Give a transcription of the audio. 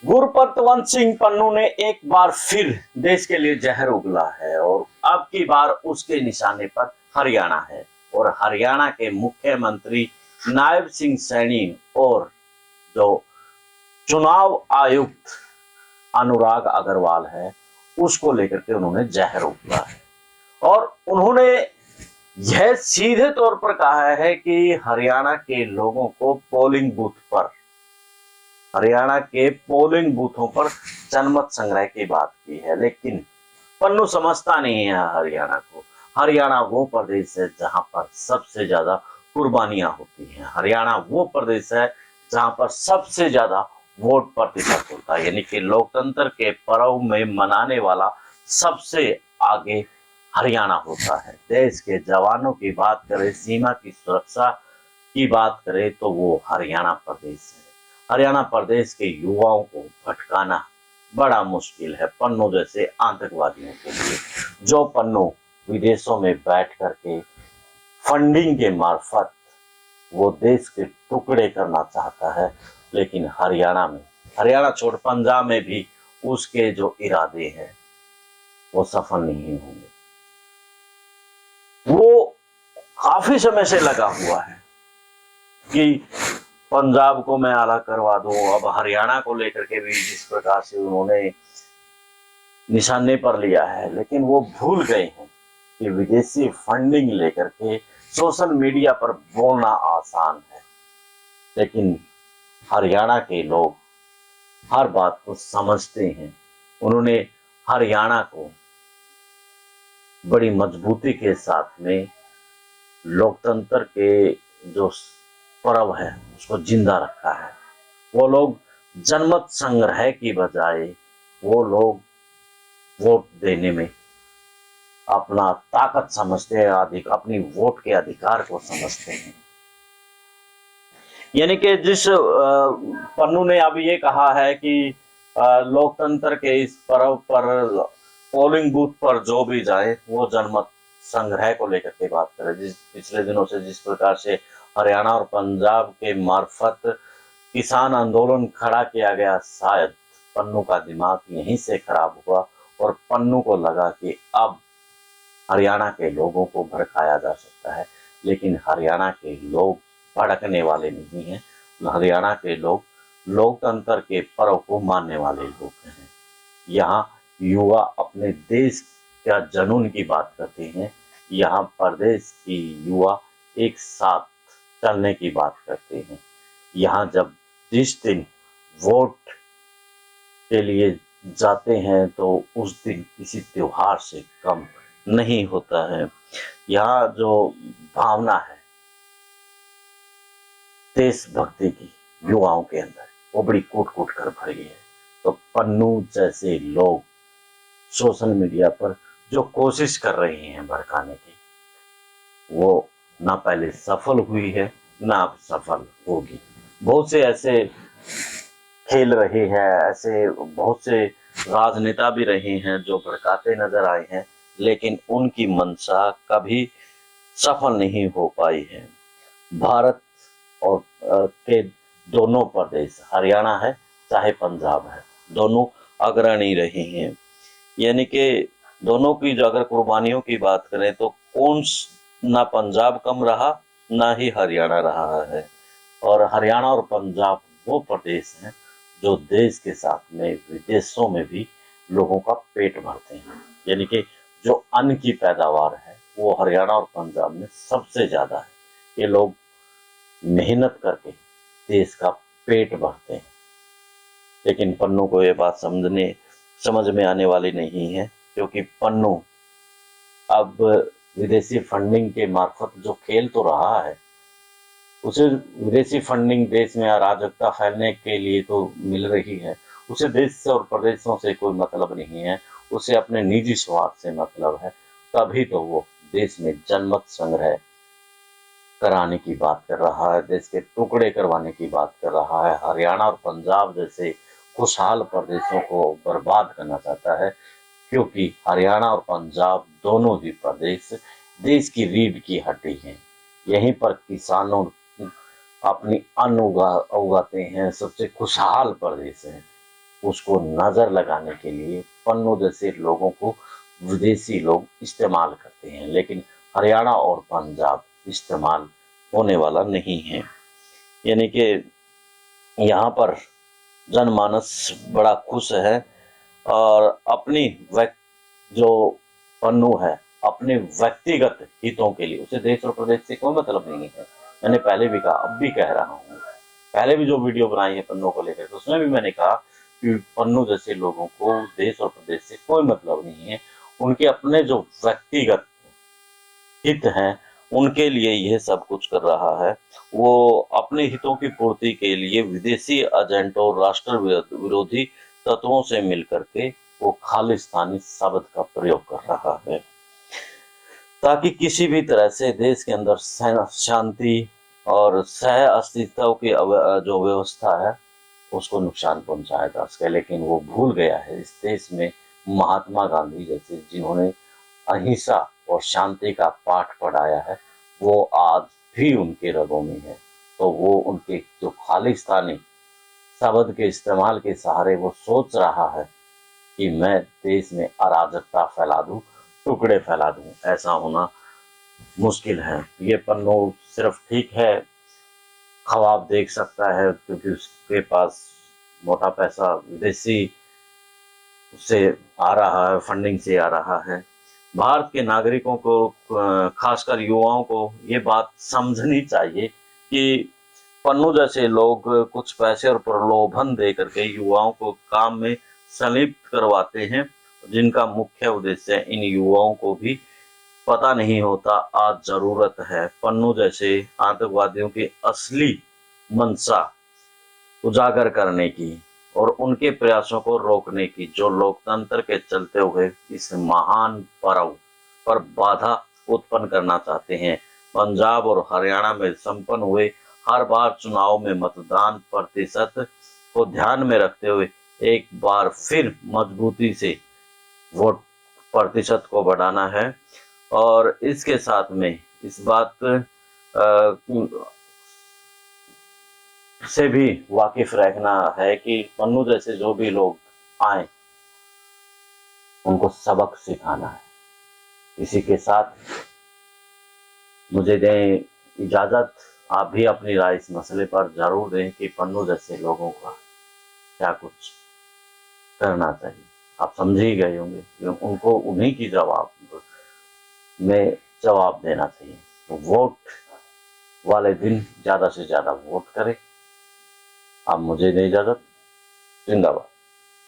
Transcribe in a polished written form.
गुरपतवंत सिंह पन्नू ने एक बार फिर देश के लिए जहर उगला है और अब की बार उसके निशाने पर हरियाणा है। और हरियाणा के मुख्यमंत्री नायब सिंह सैनी और जो चुनाव आयुक्त अनुराग अग्रवाल है उसको लेकर के उन्होंने जहर उगला है। और उन्होंने यह सीधे तौर पर कहा है कि हरियाणा के पोलिंग बूथों पर जनमत संग्रह की बात की है। लेकिन पन्नू समझता नहीं है हरियाणा को। हरियाणा वो प्रदेश है जहां पर सबसे ज्यादा कुर्बानियां होती हैं। हरियाणा वो प्रदेश है जहां पर सबसे ज्यादा वोट प्रतिशत होता है, यानी कि लोकतंत्र के पर्व में मनाने वाला सबसे आगे हरियाणा होता है। देश के जवानों की बात करें, सीमा की सुरक्षा की बात करें तो वो हरियाणा प्रदेश है। हरियाणा प्रदेश के युवाओं को भटकाना बड़ा मुश्किल है पन्नू जैसे आतंकवादियों के लिए। जो पन्नू विदेशों में बैठ करके फंडिंग के मार्फत वो देश के टुकड़े करना चाहता है, लेकिन हरियाणा छोड़ पंजाब में भी उसके जो इरादे हैं वो सफल नहीं होंगे। वो काफी समय से लगा हुआ है कि पंजाब को मैं अलग करवा दूं। अब हरियाणा को लेकर के भी जिस प्रकार से उन्होंने निशाने पर लिया है, लेकिन वो भूल गए हैं कि विदेशी फंडिंग लेकर के सोशल मीडिया पर बोलना आसान है, लेकिन हरियाणा के लोग हर बात को समझते हैं। उन्होंने हरियाणा को बड़ी मजबूती के साथ में लोकतंत्र के जो पर्व है उसको जिंदा रखा है। वो लोग जनमत संग्रह की बजाय वो लोग वोट देने में अपना ताकत समझते हैं, अपनी वोट के अधिकार को समझते हैं। यानी कि जिस पन्नू ने अभी ये कहा है कि लोकतंत्र के इस पर्व पर पोलिंग बूथ पर जो भी जाए वो जनमत संग्रह को लेकर के बात करे। जिस पिछले दिनों से जिस प्रकार से हरियाणा और पंजाब के मार्फत किसान आंदोलन खड़ा किया गया, शायद पन्नू का दिमाग यहीं से खराब हुआ और पन्नू को लगा कि अब हरियाणा के लोगों को भड़काया जा सकता है। लेकिन हरियाणा के लोग भड़कने वाले नहीं हैं। हरियाणा के लोग लोकतंत्र के पर्व को मानने वाले लोग हैं। यहाँ युवा अपने देश का जुनून की बात करते हैं। यहाँ प्रदेश की युवा एक साथ चलने की बात करते हैं। यहाँ जब जिस दिन वोट के लिए जाते हैं तो उस दिन किसी त्योहार से कम नहीं होता है। यहाँ जो भावना है देशभक्ति की युवाओं के अंदर वो बड़ी कूट कूट कर भरी है। तो पन्नू जैसे लोग सोशल मीडिया पर जो कोशिश कर रहे हैं भड़काने की, वो ना पहले सफल हुई है ना अब सफल होगी। बहुत से ऐसे खेल रहे हैं, ऐसे बहुत से राजनेता भी रहे हैं जो भड़काते नजर आए हैं, लेकिन उनकी मंशा कभी सफल नहीं हो पाई है। भारत और के दोनों प्रदेश, हरियाणा है चाहे पंजाब है, दोनों अग्रणी रहे हैं। यानी कि दोनों की जो अगर कुर्बानियों की बात करें तो ना पंजाब कम रहा ना ही हरियाणा रहा है। और हरियाणा और पंजाब वो प्रदेश हैं जो देश के साथ में विदेशों में भी लोगों का पेट भरते हैं। यानी कि जो अन्न की पैदावार है वो हरियाणा और पंजाब में सबसे ज्यादा है। ये लोग मेहनत करके देश का पेट भरते हैं। लेकिन पन्नू को ये बात समझ में आने वाली नहीं है, क्योंकि पन्नू अब विदेशी फंडिंग के मार्फत जो खेल तो रहा है, उसे विदेशी फंडिंग देश में अराजकता फैलने के लिए तो मिल रही है। उसे देश से और प्रदेशों से कोई मतलब नहीं है, उसे अपने निजी स्वार्थ से मतलब है। तभी तो वो देश में जनमत संग्रह कराने की बात कर रहा है, देश के टुकड़े करवाने की बात कर रहा है, हरियाणा और पंजाब जैसे खुशहाल प्रदेशों को बर्बाद करना चाहता है। क्योंकि हरियाणा और पंजाब दोनों ही प्रदेश देश की रीढ़ की हड्डी हैं। यहीं पर किसानों अपनी अन्न उगाते हैं, सबसे खुशहाल प्रदेश है। उसको नजर लगाने के लिए पन्नू जैसे लोगों को विदेशी लोग इस्तेमाल करते हैं, लेकिन हरियाणा और पंजाब इस्तेमाल होने वाला नहीं है। यानी कि यहाँ पर जनमानस बड़ा खुश है और अपनी जो पन्नू है अपने व्यक्तिगत हितों के लिए, उसे देश और प्रदेश से कोई मतलब नहीं है। मैंने पहले भी कहा, अब भी कह रहा हूँ, पहले भी जो वीडियो बनाई है पन्नू को लेकर, तो उसमें भी मैंने कहा कि पन्नू जैसे लोगों को देश और प्रदेश से कोई मतलब नहीं है। उनके अपने जो व्यक्तिगत हित हैं उनके लिए यह सब कुछ कर रहा है। वो अपने हितों की पूर्ति के लिए विदेशी एजेंटों और राष्ट्र विरोधी तत्वों से मिलकर के वो खालिस्तानी शब्द का प्रयोग कर रहा है, ताकि किसी भी तरह से देश के अंदर शांति और सह अस्तित्व की जो व्यवस्था है उसको नुकसान पहुंचाया जा सके। लेकिन वो भूल गया है इस देश में महात्मा गांधी जैसे जिन्होंने अहिंसा और शांति का पाठ पढ़ाया है, वो आज भी उनके रगों में है। तो वो उनके जो खालिस्तानी शब्द के इस्तेमाल के सहारे वो सोच रहा है कि मैं देश में अराजकता फैला दूं, टुकड़े फैला दूं। ऐसा होना मुश्किल है। ये पन्नू सिर्फ ठीक है, ख्वाब देख सकता है क्योंकि उसके पास मोटा पैसा विदेशी से आ रहा है, फंडिंग से आ रहा है। भारत के नागरिकों को खासकर युवाओं को ये बात समझनी चाहिए कि पन्नू जैसे लोग कुछ पैसे और प्रलोभन दे करके युवाओं को काम में संलिप्त करवाते हैं, जिनका मुख्य उद्देश्य इन युवाओं को भी पता नहीं होता। आज जरूरत है पन्नू जैसे आतंकवादियों की असली मंशा उजागर करने की और उनके प्रयासों को रोकने की, जो लोकतंत्र के चलते हुए इस महान पर्व पर बाधा उत्पन्न करना चाहते हैं। पंजाब और हरियाणा में संपन्न हुए हर बार चुनाव में मतदान प्रतिशत को ध्यान में रखते हुए एक बार फिर मजबूती से वोट प्रतिशत को बढ़ाना है। और इसके साथ में इस बात से भी वाकिफ रहना है कि पन्नू जैसे जो भी लोग आए उनको सबक सिखाना है। इसी के साथ मुझे दें इजाजत। आप भी अपनी राय इस मसले पर जरूर दें कि पन्नू जैसे लोगों का क्या कुछ करना चाहिए। आप समझ ही गए होंगे कि उनको उन्हीं की जवाब देना चाहिए। तो वोट वाले दिन ज्यादा से ज्यादा वोट करें। आप मुझे दें इजाजत। जिंदाबाद।